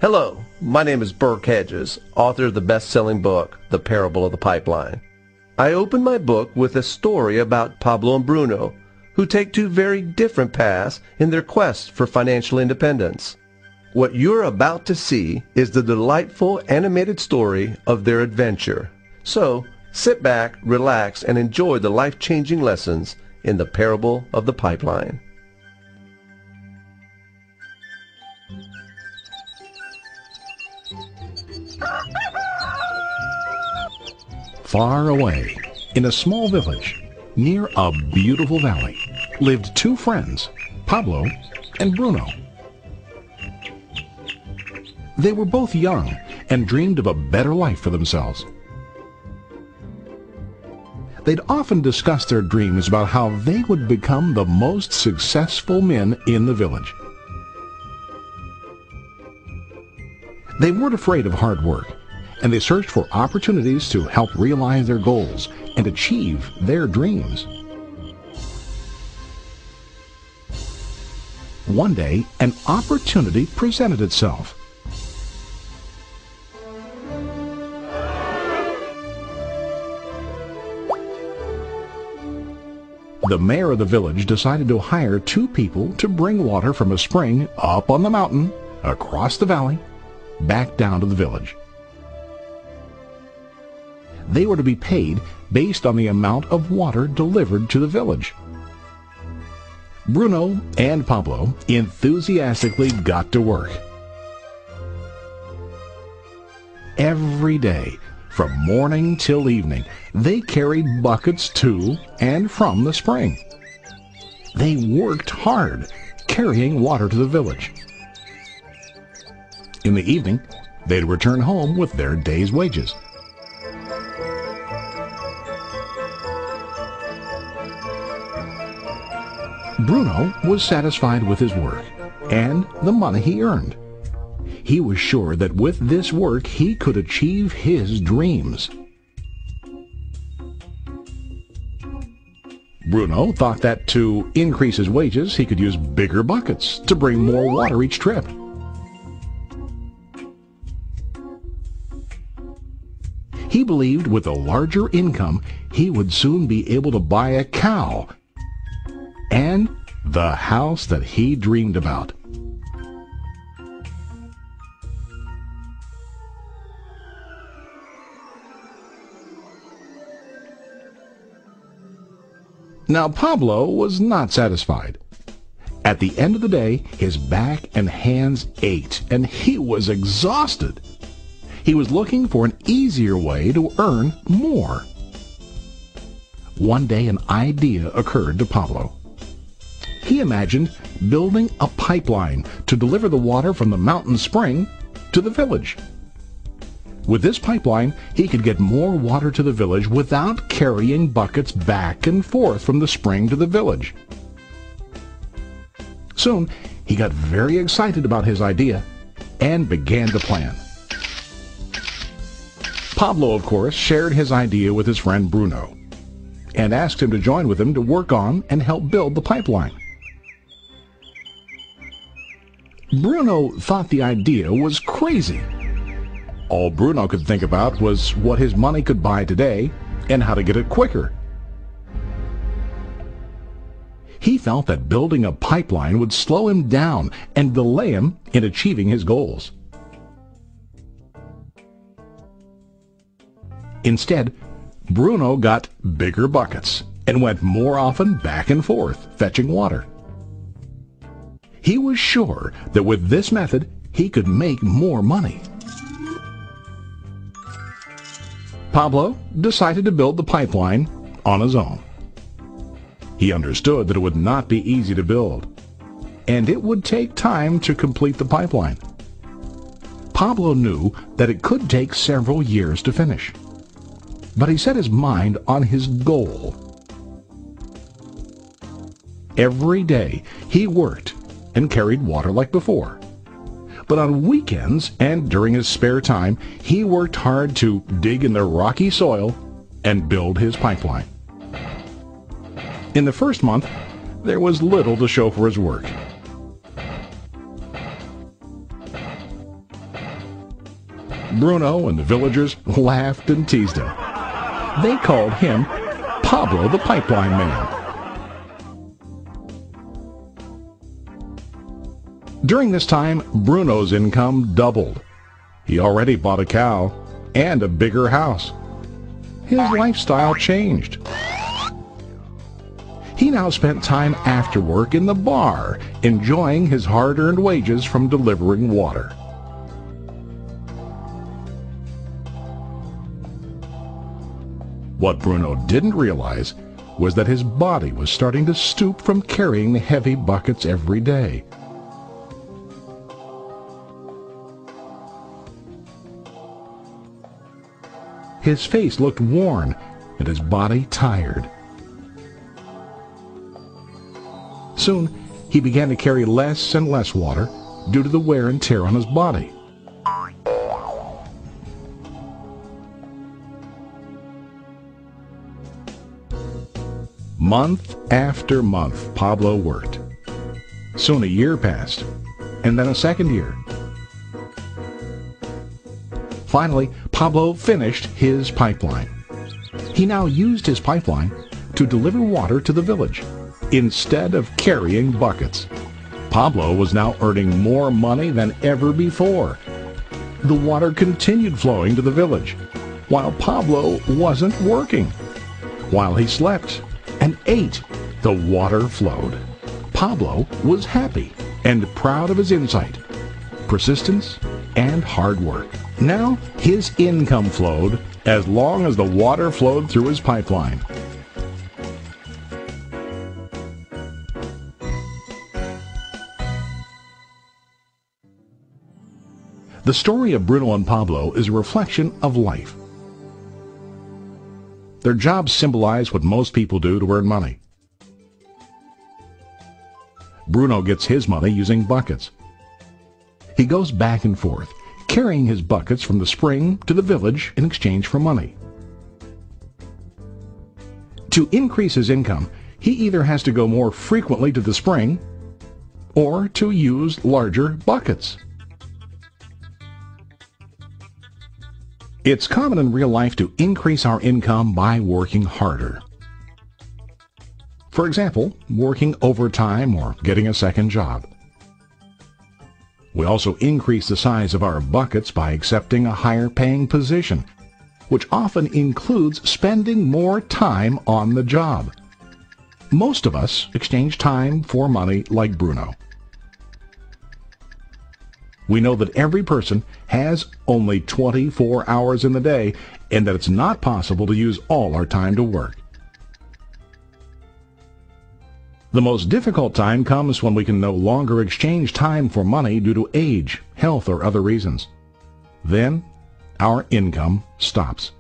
Hello, my name is Burke Hedges, author of the best-selling book, The Parable of the Pipeline. I open my book with a story about Pablo and Bruno, who take two very different paths in their quest for financial independence. What you're about to see is the delightful animated story of their adventure. So, sit back, relax, and enjoy the life-changing lessons in The Parable of the Pipeline. Far away, in a small village, near a beautiful valley, lived two friends, Pablo and Bruno. They were both young and dreamed of a better life for themselves. They'd often discussed their dreams about how they would become the most successful men in the village. They weren't afraid of hard work, and they searched for opportunities to help realize their goals and achieve their dreams. One day, an opportunity presented itself. The mayor of the village decided to hire two people to bring water from a spring up on the mountain, across the valley, back down to the village. They were to be paid based on the amount of water delivered to the village. Bruno and Pablo enthusiastically got to work. Every day, from morning till evening, they carried buckets to and from the spring. They worked hard, carrying water to the village. In the evening, they'd return home with their day's wages. Bruno was satisfied with his work and the money he earned. He was sure that with this work he could achieve his dreams. Bruno thought that to increase his wages he could use bigger buckets to bring more water each trip. He believed with a larger income he would soon be able to buy a cow and the house that he dreamed about. Now Pablo was not satisfied. At the end of the day, his back and hands ached, and he was exhausted. He was looking for an easier way to earn more. One day an idea occurred to Pablo. He imagined building a pipeline to deliver the water from the mountain spring to the village. With this pipeline, he could get more water to the village without carrying buckets back and forth from the spring to the village. Soon, he got very excited about his idea and began to plan. Pablo, of course, shared his idea with his friend Bruno and asked him to join with him to work on and help build the pipeline. Bruno thought the idea was crazy. All Bruno could think about was what his money could buy today and how to get it quicker. He felt that building a pipeline would slow him down and delay him in achieving his goals. Instead, Bruno got bigger buckets and went more often back and forth fetching water. He was sure that with this method he could make more money. Pablo decided to build the pipeline on his own. He understood that it would not be easy to build, and it would take time to complete the pipeline. Pablo knew that it could take several years to finish, but he set his mind on his goal. Every day he worked and carried water like before. But on weekends and during his spare time, he worked hard to dig in the rocky soil and build his pipeline. In the first month, there was little to show for his work. Bruno and the villagers laughed and teased him. They called him Pablo the Pipeline Man. During this time, Bruno's income doubled. He already bought a cow and a bigger house. His lifestyle changed. He now spent time after work in the bar, enjoying his hard-earned wages from delivering water. What Bruno didn't realize was that his body was starting to stoop from carrying the heavy buckets every day. His face looked worn and his body tired. Soon, he began to carry less and less water due to the wear and tear on his body. Month after month, Pablo worked. Soon a year passed, and then a second year. Finally, Pablo finished his pipeline. He now used his pipeline to deliver water to the village instead of carrying buckets. Pablo was now earning more money than ever before. The water continued flowing to the village, while Pablo wasn't working. While he slept and ate, the water flowed. Pablo was happy and proud of his insight, persistence, and hard work. Now his income flowed as long as the water flowed through his pipeline. The story of Bruno and Pablo is a reflection of life. Their jobs symbolize what most people do to earn money. Bruno gets his money using buckets. He goes back and forth, carrying his buckets from the spring to the village in exchange for money. To increase his income, he either has to go more frequently to the spring or to use larger buckets. It's common in real life to increase our income by working harder. For example, working overtime or getting a second job. We also increase the size of our buckets by accepting a higher paying position, which often includes spending more time on the job. Most of us exchange time for money like Bruno. We know that every person has only 24 hours in the day and that it's not possible to use all our time to work. The most difficult time comes when we can no longer exchange time for money due to age, health, or other reasons. Then, our income stops.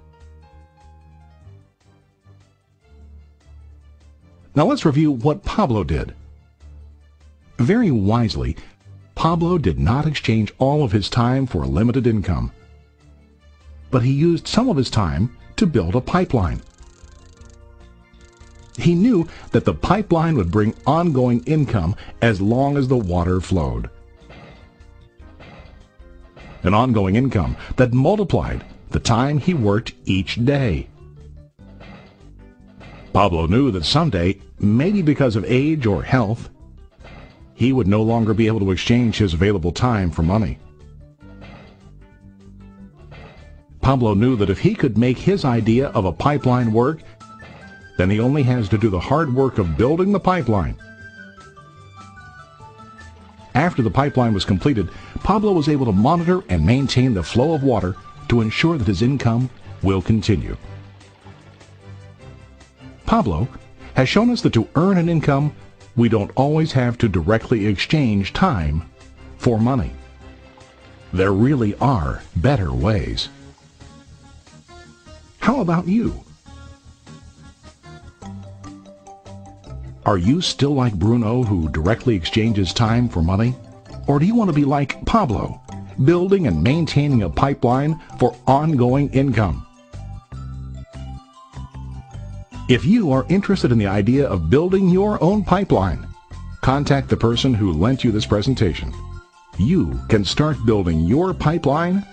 Now let's review what Pablo did. Very wisely, Pablo did not exchange all of his time for a limited income, but he used some of his time to build a pipeline. He knew that the pipeline would bring ongoing income as long as the water flowed. An ongoing income that multiplied the time he worked each day. Pablo knew that someday, maybe because of age or health, he would no longer be able to exchange his available time for money. Pablo knew that if he could make his idea of a pipeline work, then he only has to do the hard work of building the pipeline. After the pipeline was completed, Pablo was able to monitor and maintain the flow of water to ensure that his income will continue. Pablo has shown us that to earn an income, we don't always have to directly exchange time for money. There really are better ways. How about you? Are you still like Bruno, who directly exchanges time for money? Or do you want to be like Pablo, building and maintaining a pipeline for ongoing income? If you are interested in the idea of building your own pipeline, contact the person who lent you this presentation. You can start building your pipeline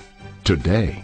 today.